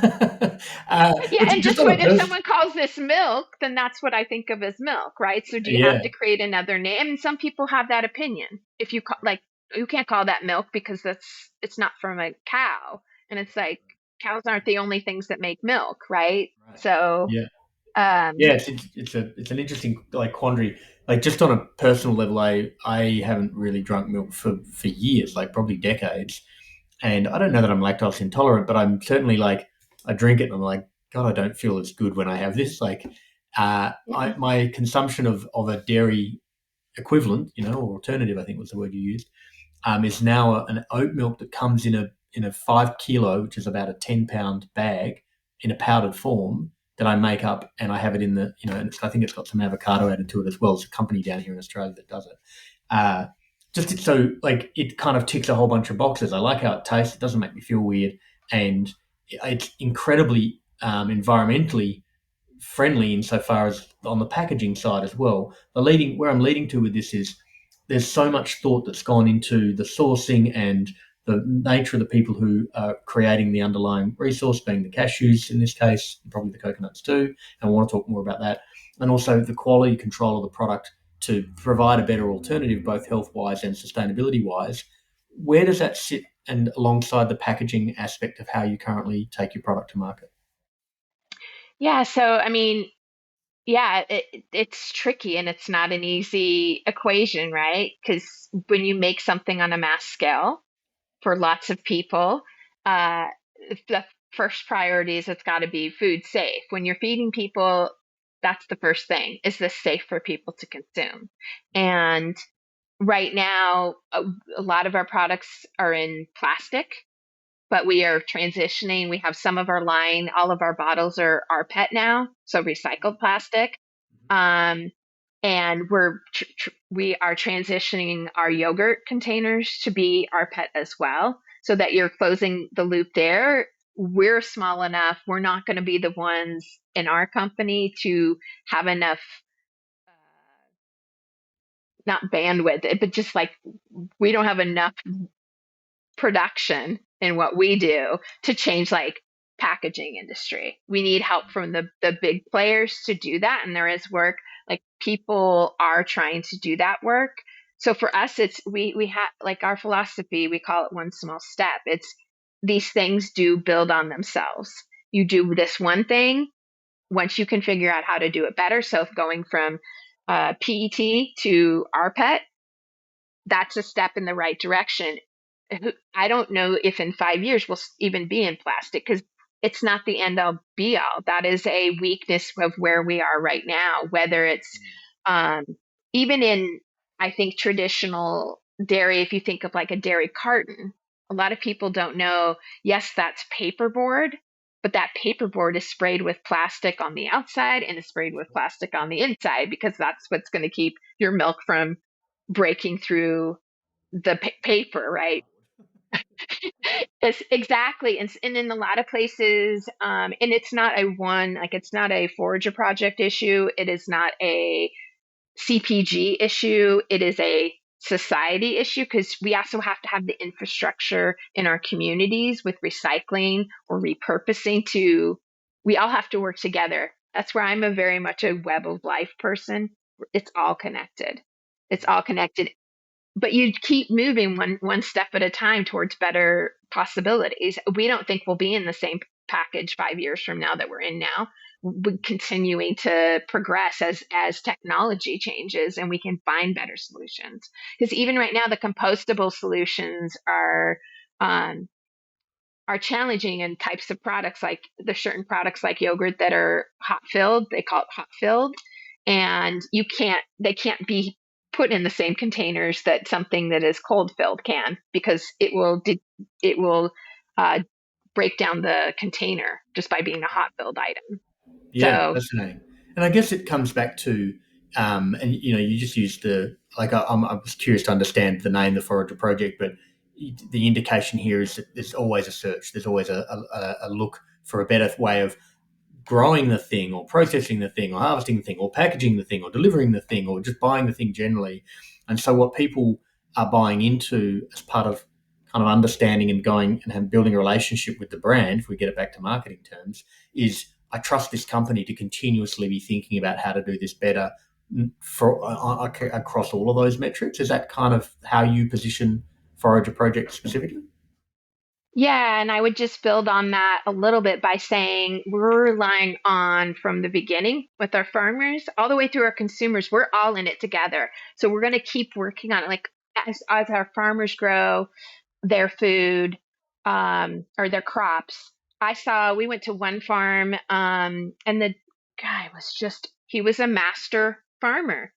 Yeah, But and just just on a what if person, someone calls this milk, then that's what I think of as milk, right? So do you have yeah, to create another name? And some people have that opinion. If you you can't call that milk because it's not from a cow, and it's like cows aren't the only things that make milk, right? right, So yeah. um, Yeah, it's an interesting like quandary. Like just on a personal level, I haven't really drunk milk for years, like probably decades. And I don't know that I'm lactose intolerant, but I'm certainly like I drink it and I'm like, God, I don't feel as good when I have this. Like yeah, my consumption of a dairy equivalent, or alternative, I think was the word you used, is now an oat milk that comes in a 5 kilo, which is about a 10 pound bag, in a powdered form that I make up, and I have it in the and I think it's got some avocado added to it as well. It's a company down here in Australia that does it. Uh, so like it kind of ticks a whole bunch of boxes. I like how it tastes. It doesn't make me feel weird, and it's incredibly environmentally friendly insofar as on the packaging side as well. Where I'm leading to with this is there's so much thought that's gone into the sourcing and the nature of the people who are creating the underlying resource, being the cashews in this case, probably the coconuts too. And I want to talk more about that. And also the quality control of the product to provide a better alternative, both health-wise and sustainability-wise. Where does that sit and alongside the packaging aspect of how you currently take your product to market? Yeah, so I mean, yeah, it's tricky and it's not an easy equation, right? Because when you make something on a mass scale for lots of people, uh, the first priority is it's got to be food safe. When you're feeding people, that's the first thing. Is this safe for people to consume? And right now, a lot of our products are in plastic, but we are transitioning. We have some of our line, all of our bottles are rPET now, so recycled plastic. Um, and we are transitioning our yogurt containers to be rPET as well, so that you're closing the loop there. We're small enough. We're not going to be the ones in our company to have enough, not bandwidth, but just like we don't have enough production in what we do to change like packaging industry. We need help from the big players to do that. And there is work, like people are trying to do that work. So for us, it's we have like our philosophy, we call it one small step. It's these things do build on themselves. You do this one thing, once you can figure out how to do it better. So going from PET to rPET, that's a step in the right direction. I don't know if in 5 years we'll even be in plastic because it's not the end all be all. That is a weakness of where we are right now, whether it's um, even in, I think, traditional dairy, if you think of like a dairy carton, a lot of people don't know, yes, that's paperboard, but that paperboard is sprayed with plastic on the outside and is sprayed with plastic on the inside because that's what's going to keep your milk from breaking through the paper, right? It's exactly, and in a lot of places, and it's not a one, like it's not a Forager Project issue. It is not a CPG issue. It is a society issue because we also have to have the infrastructure in our communities with recycling or repurposing to, we all have to work together. That's where I'm a very much a web of life person. It's all connected. It's all connected, but you keep moving one step at a time towards better possibilities. We don't think we'll be in the same package 5 years from now that we're in now. We're continuing to progress as technology changes and we can find better solutions. Because even right now, the compostable solutions um, are challenging in types of products. Like there's certain products like yogurt that are hot filled. They call it hot filled, and they can't be put in the same containers that something that is cold filled can because it will uh, break down the container just by being a hot filled item. Yeah, So fascinating. And I guess it comes back to, and you just used I was curious to understand the name, the Forager Project, but the indication here is that there's always a search, there's always a look for a better way of growing the thing or processing the thing or harvesting the thing or packaging the thing or delivering the thing or just buying the thing generally. And so what people are buying into as part of kind of understanding and going and building a relationship with the brand, if we get it back to marketing terms, is I trust this company to continuously be thinking about how to do this better across all of those metrics. Is that kind of how you position Forager Project specifically? yeah, and I would just build on that a little bit by saying we're relying on from the beginning with our farmers all the way through our consumers. We're all in it together. So we're going to keep working on it. Like as our farmers grow their food or their crops. We went to one farm and the guy he was a master farmer.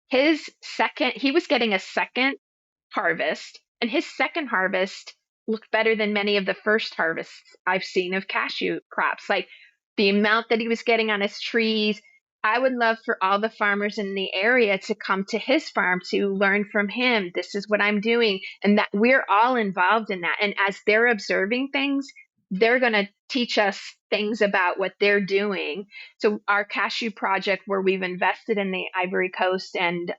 He was getting a second harvest, and his second harvest looked better than many of the first harvests I've seen of cashew crops. Like the amount that he was getting on his trees. I would love for all the farmers in the area to come to his farm to learn from him. This is what I'm doing. And that we're all involved in that. And as they're observing things, they're going to teach us things about what they're doing. So our cashew project, where we've invested in the Ivory Coast and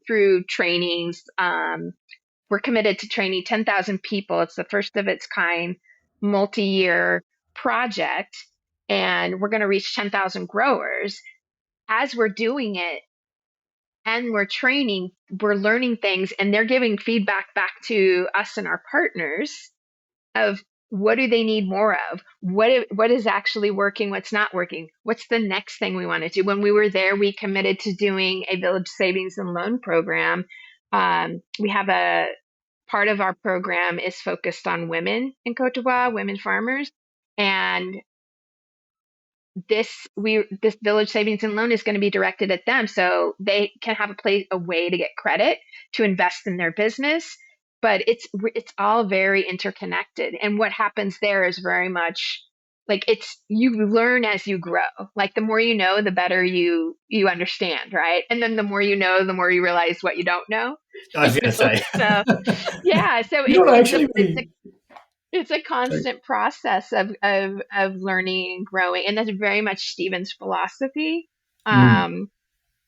through trainings, we're committed to training 10,000 people. It's the first of its kind multi-year project, and we're going to reach 10,000 growers. As we're doing it and we're training, we're learning things, and they're giving feedback back to us and our partners of what do they need more of? What is actually working? What's not working? What's the next thing we want to do? When we were there, we committed to doing a village savings and loan program. We have a part of our program is focused on women in Cote d'Ivoire, women farmers, and this village savings and loan is going to be directed at them, so they can have a way to get credit to invest in their business. But it's all very interconnected, and what happens there is very much like it's you learn as you grow. Like the more you know, the better you understand, right? And then the more you know, the more you realize what you don't know. I was going to say. So yeah, so You know what, actually, it's a constant process of learning and growing, and that's very much Stephen's philosophy. Mm,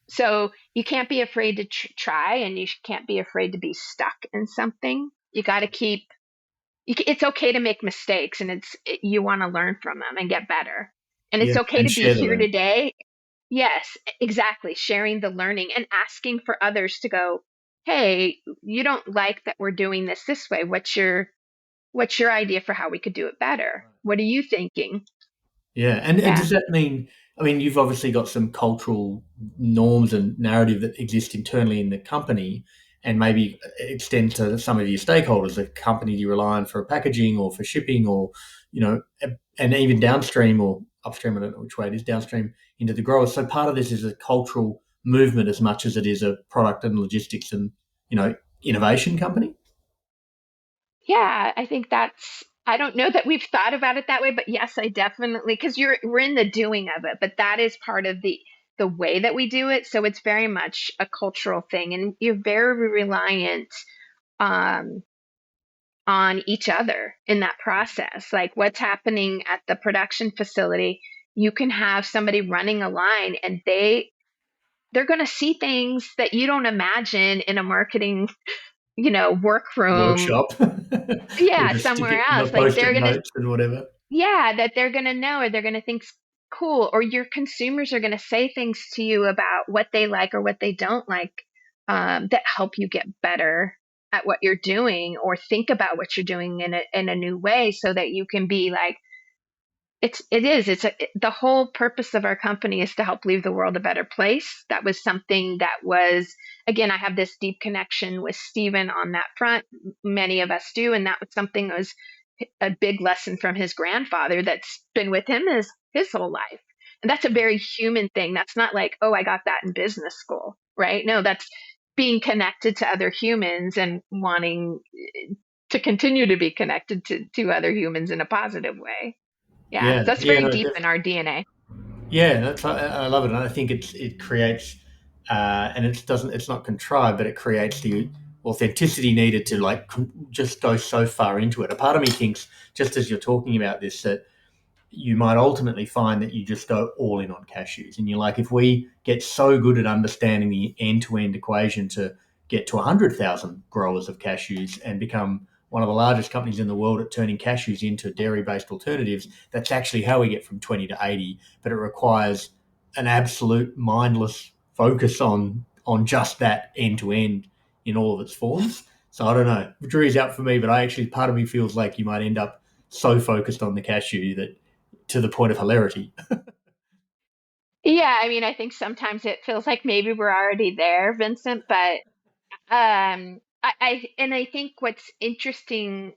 So you can't be afraid to try, and you can't be afraid to be stuck in something. You got to keep. It's okay to make mistakes, and you want to learn from them and get better. And it's yeah, okay and to be share the here learning. today. Yes, exactly. Sharing the learning and asking for others to go, hey, you don't like that we're doing this way. What's your idea for how we could do it better? What are you thinking? Yeah, and Yeah. does that mean? I mean, you've obviously got some cultural norms and narrative that exist internally in the company, and maybe extend to some of your stakeholders, the company you rely on for packaging or for shipping, or and even downstream or upstream. I don't know which way it is, downstream into the growers. So part of this is a cultural movement as much as it is a product and logistics and innovation company. Yeah, I think I don't know that we've thought about it that way, but yes, I definitely, because we're in the doing of it, but that is part of the way that we do it. So it's very much a cultural thing, and you're very reliant um, on each other in that process. Like what's happening at the production facility, you can have somebody running a line, and they're going to see things that you don't imagine in a marketing, workroom. Workshop or Yeah, just stick somewhere it in the else. Like post-it notes and whatever. that they're going to know, or they're going to think cool, or your consumers are going to say things to you about what they like or what they don't like, that help you get better at what you're doing, or think about what you're doing in a new way, so that you can be like, the whole purpose of our company is to help leave the world a better place. That was something that was, again, I have this deep connection with Stephen on that front. Many of us do. And that was something that was a big lesson from his grandfather that's been with him his whole life. And that's a very human thing. That's not like, oh, I got that in business school, right? No, that's being connected to other humans and wanting to continue to be connected to other humans in a positive way. Yeah, Yeah, so that's yeah, very no, deep in our DNA. yeah, I love it, and I think it creates, and it's not contrived, but it creates the authenticity needed to just go so far into it. A part of me thinks, just as you're talking about this, that you might ultimately find that you just go all in on cashews. And you're like, if we get so good at understanding the end to end equation to get to 100,000 growers of cashews and become one of the largest companies in the world at turning cashews into dairy based alternatives, that's actually how we get from 20 to 80. But it requires an absolute mindless focus on just that end to end in all of its forms. So I don't know. The jury's out for me, but part of me feels like you might end up so focused on the cashew that to the point of hilarity. Yeah, I mean, I think sometimes it feels like maybe we're already there, Vincent, but I think what's interesting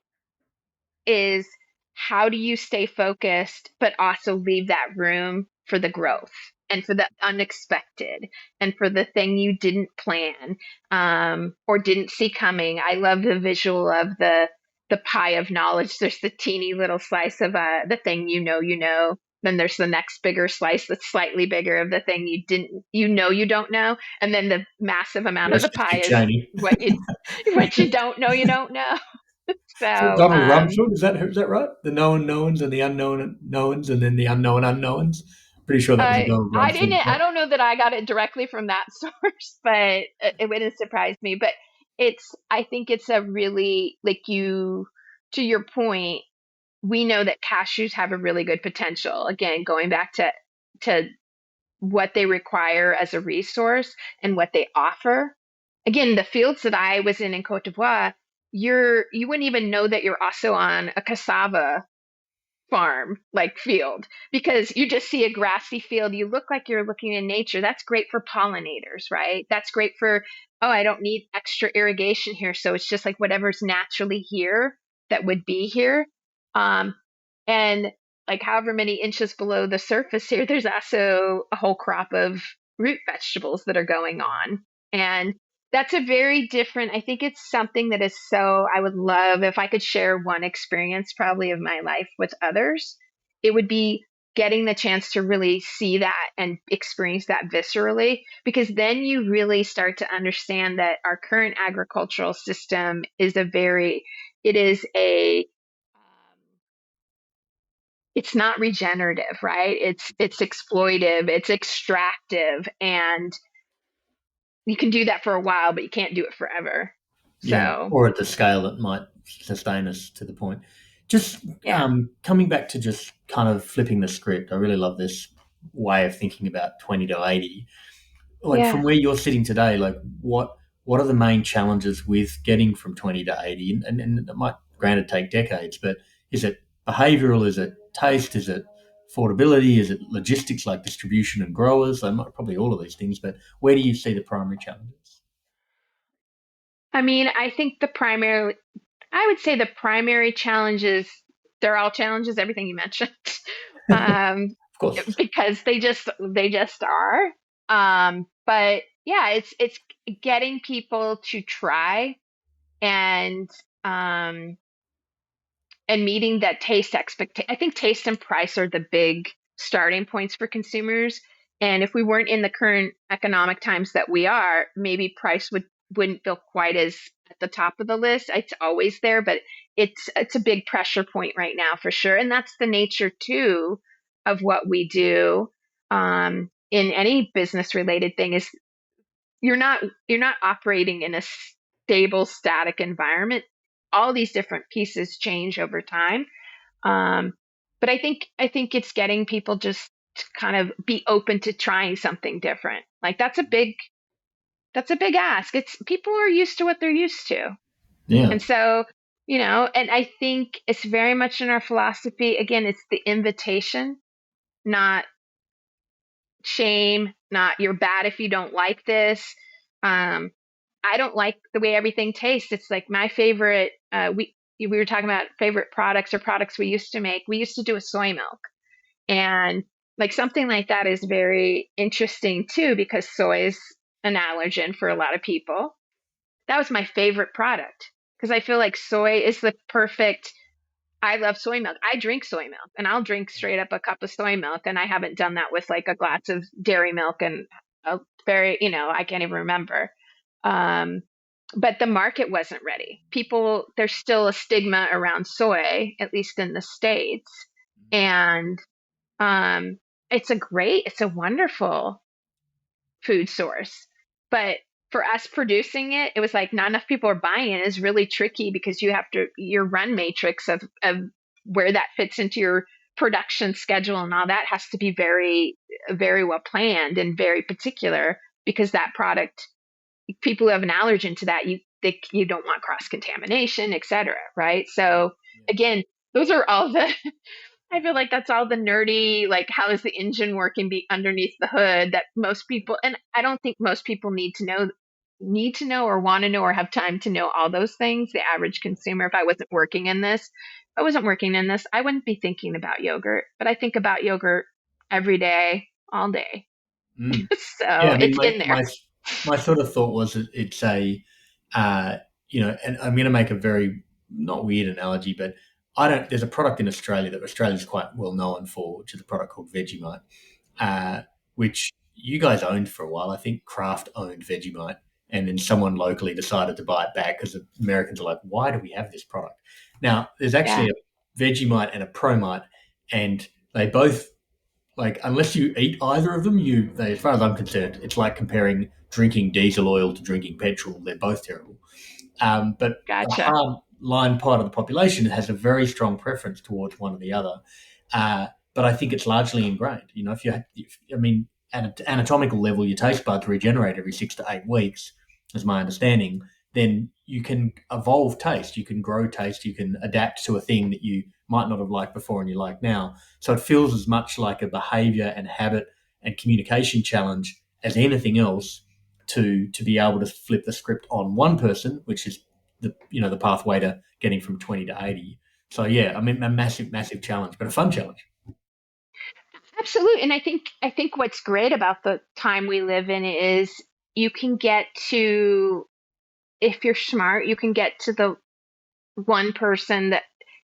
is how do you stay focused, but also leave that room for the growth and for the unexpected and for the thing you didn't plan, or didn't see coming. I love the visual of the pie of knowledge. There's the teeny little slice of the thing you know. Then there's the next bigger slice that's slightly bigger of the thing you don't know, and then the massive amount of Let's the just keep pie is chaining. what you don't know you don't know. So So, Donald Rumsfeld, is that right? The known knowns and the unknown knowns, and then the unknown unknowns. Pretty sure that was a Donald I Rumsfeld didn't, I quote. don't know that I got it directly from that source, but it wouldn't surprise me. But I think it's a really, to your point, we know that cashews have a really good potential. Again, going back to what they require as a resource and what they offer. Again, the fields that I was in Cote d'Ivoire, you wouldn't even know that you're also on a cassava farm like field because you just see a grassy field. You look like you're looking in nature. That's great for pollinators, right? That's great for, oh, I don't need extra irrigation here. So it's just like whatever's naturally here that would be here. Um, and like however many inches below the surface here, there's also a whole crop of root vegetables that are going on. And that's a very different, I think it's something that is so, I would love if I could share one experience probably of my life with others. It would be getting the chance to really see that and experience that viscerally, because then you really start to understand that our current agricultural system is it is it's not regenerative, right? It's exploitive, it's extractive, and you can do that for a while, but you can't do it forever. Yeah, So, or at the scale that might sustain us to the point. Just yeah. coming back to just kind of flipping the script, I really love this way of thinking about 20 to 80. Like from Yeah. where you're sitting today, like what are the main challenges with getting from 20 to 80? And it might, granted, take decades, but is it behavioral? Is it taste? Is it affordability? Is it logistics like distribution and growers? Probably all of these things, but where do you see the primary challenges? I mean, I would say the primary challenges, they're all challenges, everything you mentioned, um, Of course. because they just are. But yeah, it's getting people to try and um, and meeting that taste expectation. I think taste and price are the big starting points for consumers. And if we weren't in the current economic times that we are, maybe price wouldn't feel quite as at the top of the list. It's always there, but it's a big pressure point right now for sure. And that's the nature too of what we do in any business related thing is you're not you're not operating in a stable, static environment. All these different pieces change over time. Um, but I think it's getting people just to kind of be open to trying something different. Like that's a big ask. It's people are used to what they're used to. Yeah. And so, and I think it's very much in our philosophy. Again, it's the invitation, not shame, not you're bad if you don't like this. Um, I don't like the way everything tastes. It's like my favorite. We were talking about favorite products or products we used to make. We used to do a soy milk, and like something like that is very interesting too because soy is an allergen for a lot of people. That was my favorite product because I feel like soy is the perfect. I love soy milk. I drink soy milk and I'll drink straight up a cup of soy milk. And I haven't done that with like a glass of dairy milk and a I can't even remember. Um, but the market wasn't ready. There's still a stigma around soy, at least in the States. And um, it's a wonderful food source. But for us producing it, it was like not enough people are buying it. It's really tricky because your run matrix of where that fits into your production schedule and all that has to be very, very well planned and very particular because that product, people who have an allergen to that, you don't want cross contamination, et cetera. Right. So again, those are all the I feel like that's all the nerdy, like how is the engine working be underneath the hood that most people, and I don't think most people need to know or want to know or have time to know all those things. The average consumer, if I wasn't working in this, I wouldn't be thinking about yogurt, but I think about yogurt every day, all day. Mm. Yeah, So I mean, it's my in there. my my sort of thought was it's uh, and I'm going to make a very not weird analogy, but I don't. There's a product in Australia that Australia's quite well known for, which is a product called Vegemite, uh, which you guys owned for a while. I think Kraft owned Vegemite, and then someone locally decided to buy it back because Americans are like, why do we have this product? Now, there's actually a Vegemite and a Promite, and they both, like, unless you eat either of them, as far as I'm concerned, it's like comparing drinking diesel oil to drinking petrol. They're both terrible. But a Gotcha. hard line part of the population has a very strong preference towards one or the other. But I think it's largely ingrained. At an anatomical level, your taste buds regenerate every 6 to 8 weeks, is my understanding. Then you can evolve taste, you can grow taste, you can adapt to a thing that you might not have liked before and you like now. So it feels as much like a behavior and habit and communication challenge as anything else to be able to flip the script on one person, which is the pathway to getting from 20 to 80. So yeah, I mean, a massive challenge, but a fun challenge. Absolutely. And I think what's great about the time we live in is you can get to, if you're smart, you can get to the one person that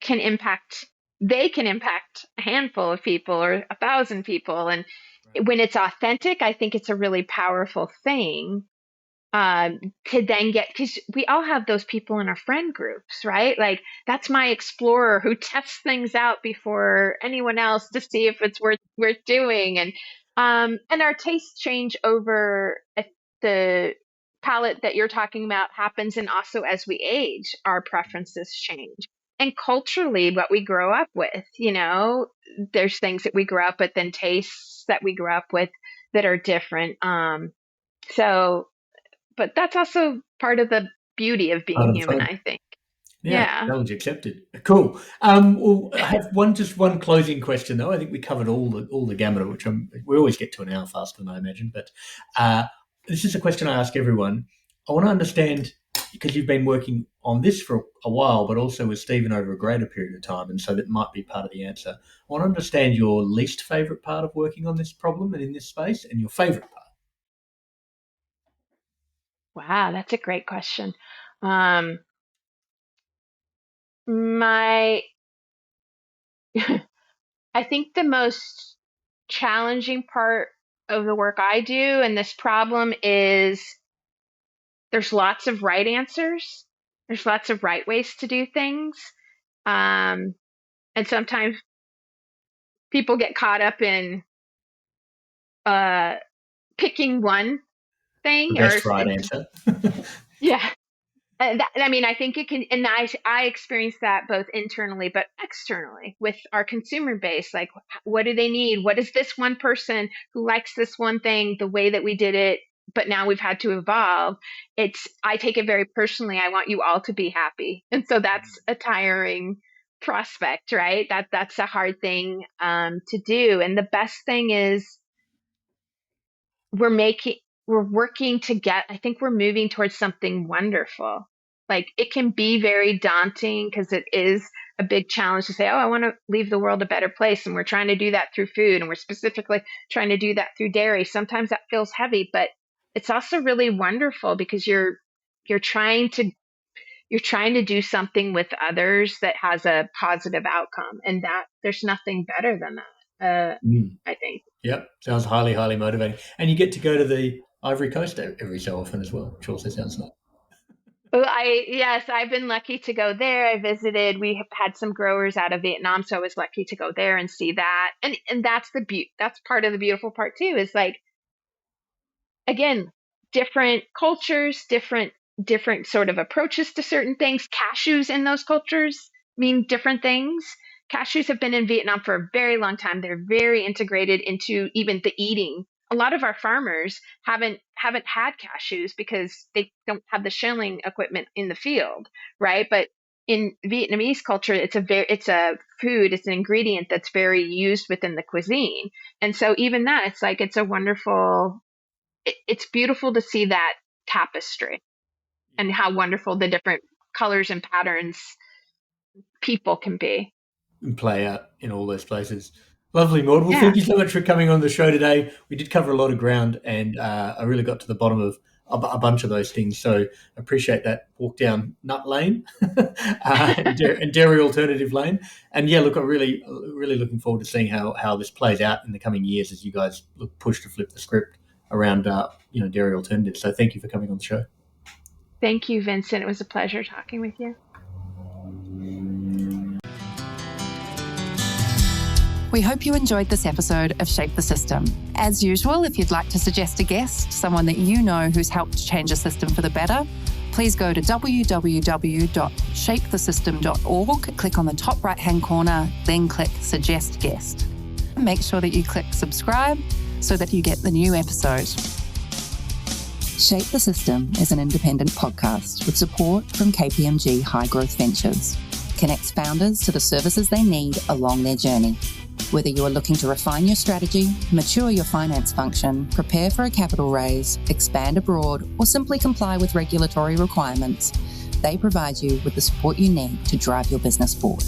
can impact, they can impact a handful of people or 1,000 people. And when it's authentic, I think it's a really powerful thing. To then get, because we all have those people in our friend groups, right? Like, that's my explorer who tests things out before anyone else to see if it's worth doing. And our tastes change over the palette that you're talking about happens, and also as we age, our preferences change. And culturally, what we grow up with, there's things that we grow up with and tastes that we grew up with that are different. So but that's also part of the beauty of being human, I think. Yeah, Yeah. challenge accepted. Cool. Well, I have one closing question though. I think we covered all the gamut, which we always get to an hour faster than I imagine. But this is a question I ask everyone. I want to understand, because you've been working on this for a while, but also with Stephen over a greater period of time, and so that might be part of the answer. I want to understand your least favorite part of working on this problem and in this space, and your favorite part. Wow, that's a great question. Um, my, I think the most challenging part of the work I do and this problem is there's lots of right answers. There's lots of right ways to do things. Um, and sometimes people get caught up in uh, picking one The thing best right answer. yeah. I think it can, and I experience that both internally but externally with our consumer base. Like, what do they need? What is this one person who likes this one thing the way that we did it, but now we've had to evolve? I take it very personally. I want you all to be happy, and so that's a tiring prospect, right? That's a hard thing to do. And the best thing is we're making we're working to get, I think we're moving towards something wonderful. Like, it can be very daunting because it is a big challenge to say, oh, I want to leave the world a better place. And we're trying to do that through food. And we're specifically trying to do that through dairy. Sometimes that feels heavy, but it's also really wonderful because you're trying to do something with others that has a positive outcome. And that there's nothing better than that, I think. Yep, sounds highly motivating. And you get to go to the Ivory Coast every so often as well, which also sounds nice. Well, yes, I've been lucky to go there. I visited. We have had some growers out of Vietnam, so I was lucky to go there and see that. And that's that's part of the beautiful part too, is like, again, different cultures, different sort of approaches to certain things. Cashews in those cultures mean different things. Cashews have been in Vietnam for a very long time. They're very integrated into even the eating. A lot of our farmers haven't had cashews because they don't have the shelling equipment in the field, right? But in Vietnamese culture, it's a food, it's an ingredient that's very used within the cuisine. And so even that, it's like, it's a wonderful, it's beautiful to see that tapestry and how wonderful the different colors and patterns people can be. And play out in all those places. Lovely, Maud. Well, Yeah. thank you so much for coming on the show today. We did cover a lot of ground, and I really got to the bottom of a bunch of those things. So I appreciate that walk down nut lane and dairy alternative lane. And yeah, look, I'm really looking forward to seeing how this plays out in the coming years as you guys push to flip the script. around dairy alternatives. So thank you for coming on the show. Thank you, Vincent. It was a pleasure talking with you. We hope you enjoyed this episode of Shape the System. As usual, if you'd like to suggest a guest, someone that you know who's helped change a system for the better, please go to www.shapethesystem.org, click on the top right-hand corner, then click Suggest Guest. Make sure that you click subscribe so that you get the new episode. Shape the System is an independent podcast with support from KPMG High Growth Ventures. Connects founders to the services they need along their journey. Whether you are looking to refine your strategy, mature your finance function, prepare for a capital raise, expand abroad, or simply comply with regulatory requirements, they provide you with the support you need to drive your business forward.